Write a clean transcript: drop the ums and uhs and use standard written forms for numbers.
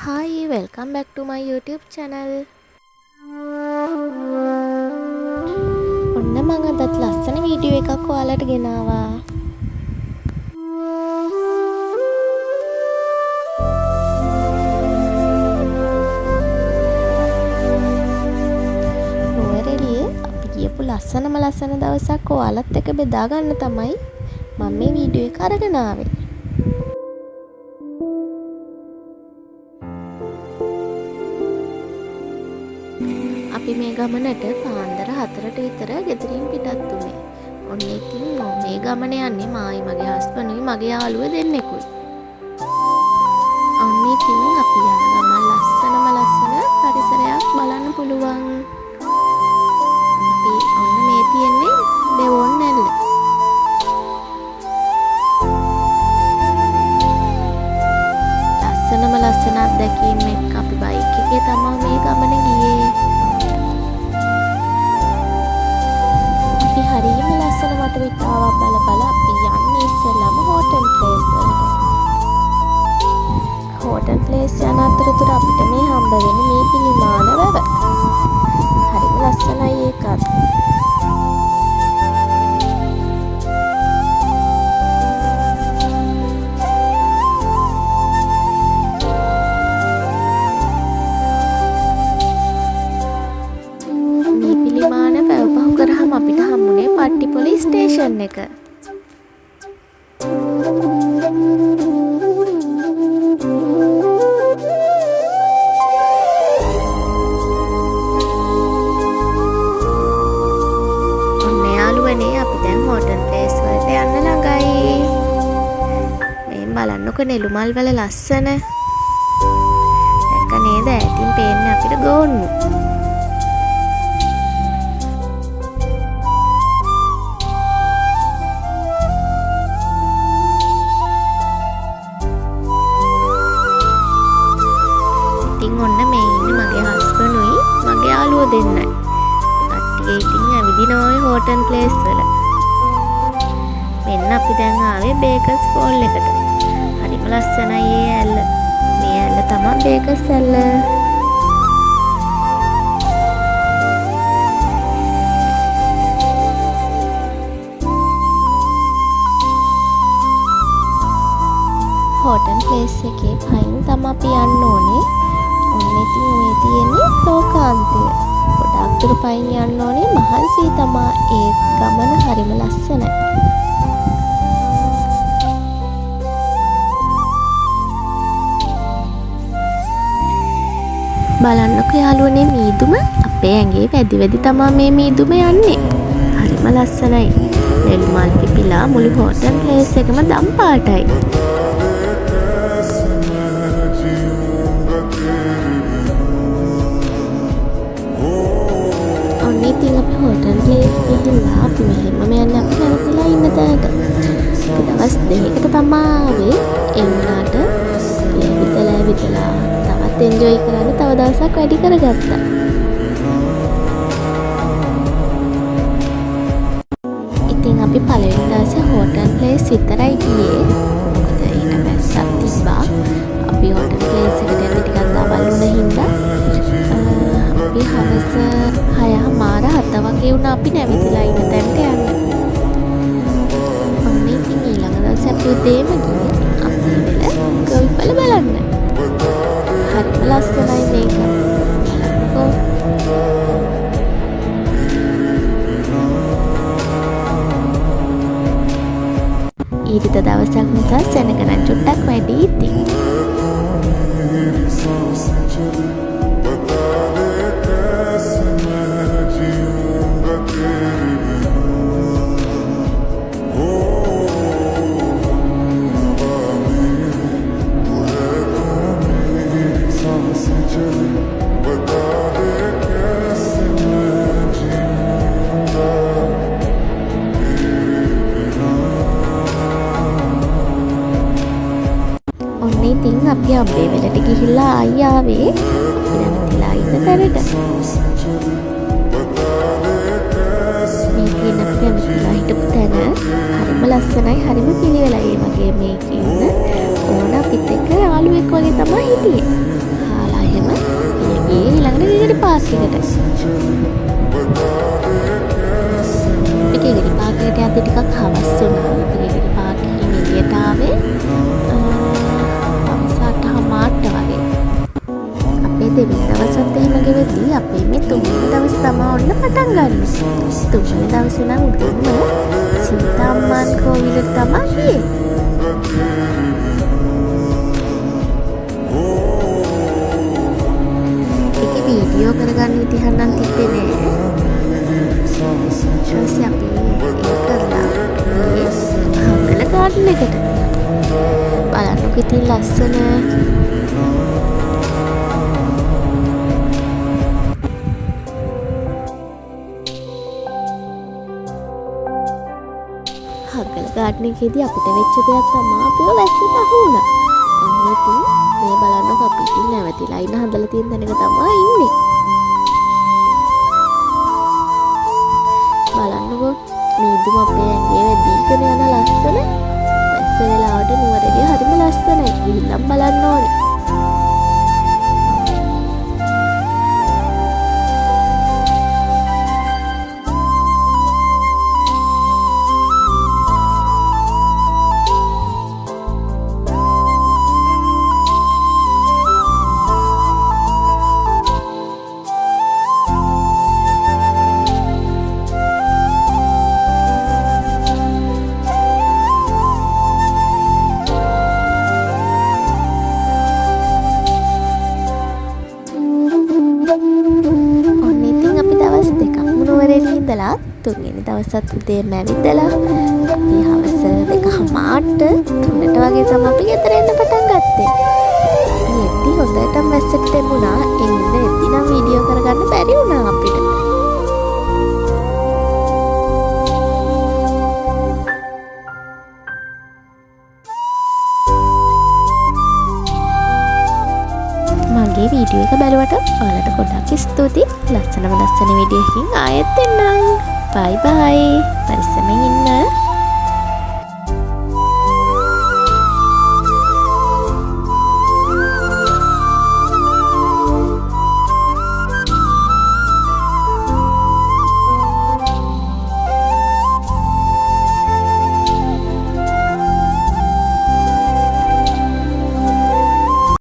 Hi, welcome back to my YouTube channel. ඔන්න මම අදත් ලස්සන වීඩියෝ එකක් ඔයාලට ගෙනාවා. නුවරඑළියේ අපි ගියපු ලස්සනම දවසක් ඔයාලත් එක්ක බෙදා ගන්න තමයි මම මේ වීඩියෝ එක අරගෙන ආවේ. අපි මේ ගමනට පාන්දර 4ට විතර ගෙදරින් පිටත් වුණේ. ඔන්න ඉතින් මම මේ ගමන යන්නේ මායි මගේ හස්බන්ඩ්යි මගේ යාළුවෝ දෙන්නෙකුයි. ඔන්න ඉතින් අපි යන ගමන් ලස්සන පරිසරයක් බලන්න පුළුවන්. අපි ඔන්න මේ තියෙන්නේ දෙවොන් නැල්ල. ලස්සන අත්දැකීම් එක්ක අපි බයික් එකේ තමයි මේ ගමන ගියේ. හරිම ලස්සන වටපිටාවක් බල අපි යන්නේ ඉස්සෙල්ලාම හෝටල් ප්ලේස් වලට. හෝටල් ප්ලේස් යන අතරතුර අපිට මේ හම්බ වෙන්නේ මේ පිළිමාන වැව. හරිම ලස්සනයි ඒකත්. මේ පිළිමාන වැව පහු කරාම අපිට හම්බුනේ පට්ටිපොළ ස්ටේෂන් එක. ඔන්න යාළුවනේ අපි දැන් හෝටල් ප්ලේස් වලට යන්න ළඟයි. මේ බලන්නකො නෙළුමල් වල ලස්සන. දැක්ක නේද ඈතින් පේන්නේ අපිට ගෝන්නු. ඔන්න මේ ඉන්නේ මගේ හස්බන්ඩ්ුයි මගේ යාළුවෝ දෙන්නයි. කට්ටිය ඉතින් ඇවිදිනවා ඔය හෝටල් ප්ලේස් වල. මෙන්න අපි දැන් ආවේ බේකර්ස් ෆෝල් එකට. හරිම ලස්සනයි ඒ ඇල්ල. මේ ඇල්ල තමයි බේකර්ස් ඇල්ල. හෝටල් ප්ලේස් එකේ පයින් තමයි අපි යන්න ඕනේ. ඔන්න ඉතින් මේ තියෙන්නේ ලෝකාන්තය. ගොඩක් දුර පයින් යන්න ඕනේ. මහන්සි තමා ඒ ගමන හරිම ලස්සනයි. බලන්නකෝ යාළුවනේ මීදුම අපේ ඇඟේ වැඩි තමා මේ මීදුම යන්නේ. හරිම ලස්සනයි. නෙළුමල් පිපිලා මුළු හෝටල් ප්ලේස් එකම දම් පාටයි. ඉතින් අපි හෝටල් ප්ලේස් ගිහිල්ලා අපි මෙහෙම යන්නේ අපි නැවතිලා ඉන්න තැනට. දවස් දෙකකට තමයි ආවේ. ඒ වුණාට ඇවිදලා තවත් එන්ජොයි කරන්න තව දවසක් වැඩි කරගත්තා. ඉතින් අපි පළවෙනි දවසේ හෝටල් ප්ලේස් විතරයි ගියේ. මොකද ඊට පස්සක් තිබ්බා. අපි හෝටල් ප්ලේස් එකට යන්න ටිකක් දවල් වුණ හින්දා අපි හවස 6:07 වගේ වුණා අපි නැවිතිලා ඉන්න තැනට යන්න. ඔන්න ඉතින් ඊළඟ දවසේ අපි උදේම ගියේ අපේ වෙල ගොවිපළ බලන්න. හරිම ලස්සනයි මේක. බලන්නකෝ. ඊට දවසක් නිසා සෙනග නම් චුට්ටක් වැඩි ඉතින්. ඔන්න ඉතින් අපි අම්බේ වෙලට ගිහිල්ලා ආයි ආවේ. අපි නැවතිලා ඉන්න තැනට. මේ තියෙන අපි නැවතිලා හිටපු තැන හරිම ලස්සනයි හරිම පිළිවෙලයි. ඒ වගේ මේකේ ඉන්න ඕන අපිත් එක්ක යාළුවෙක් වගේ තමයි හිටියේ. ටිකට. ගෙගිරි පාර්කයට යද්දි ටිකක් හවස් වුණා. ගෙගිරි පාර්කෙන් එළියට ආවේ හවස 8:00 වගේ. අපේ දෙවෙනි දවසත් එහෙම ගෙවෙද්දී අපේ මේ තුන්වෙනි දවස් තමයි ඔන්න පටන් ගන්න. තුන්වෙනි දවසේ නම් උදේම සීතාම්මන් කෝවිලට තමයි ගියේ. ඒක වීඩියෝ කරගන්න විදිහක් නම් තිබ්බේ නෑ. ඊපස්සේ අපි ඒක කරලා හම්බෙල ගාඩන් එකට. බලන්නකො ඉතින් ලස්සන. හග්ගල ගාඩන් එකේදී අපිට වෙච්ච දෙයක් තමයි අපිව වැස්සට අහු වුණා. ඔන්න ඉතින් මේ බලන්නකො අපි ඉතින් නැවතිලා ඉන්න හදලා තියෙන තැනක තමයි ඉන්නේ. බලන්නකො මේ දුම අපේ ඇඟේ වැදීගෙන යන ලස්සන වැස්ස වෙලාවට නුවරඑළිය හරිම ලස්සනයි. ගිහිල්ලා බලන්න ඕනේ. ඉඳලා තුන්වෙනි දවසත් උදේම ඇවිදලා අපි හවස 2:00ට 3ට වගේ තමයි අපි ගෙදර එන්න පටන් ගත්තේ. ඊටි හොඳටම වැස්සට තිබුණා. එන්න එදිනම් වීඩියෝ කරගන්න බැරි වුණා අපිට. මගේ වීඩියෝ එක බලුවට ඔයාලට ගොඩක් ස්තුතියි. ලස්සන වීඩියෝ එකකින් ආයෙත් එන්නම්. බයි බයි. පරිස්සමෙන් ඉන්න.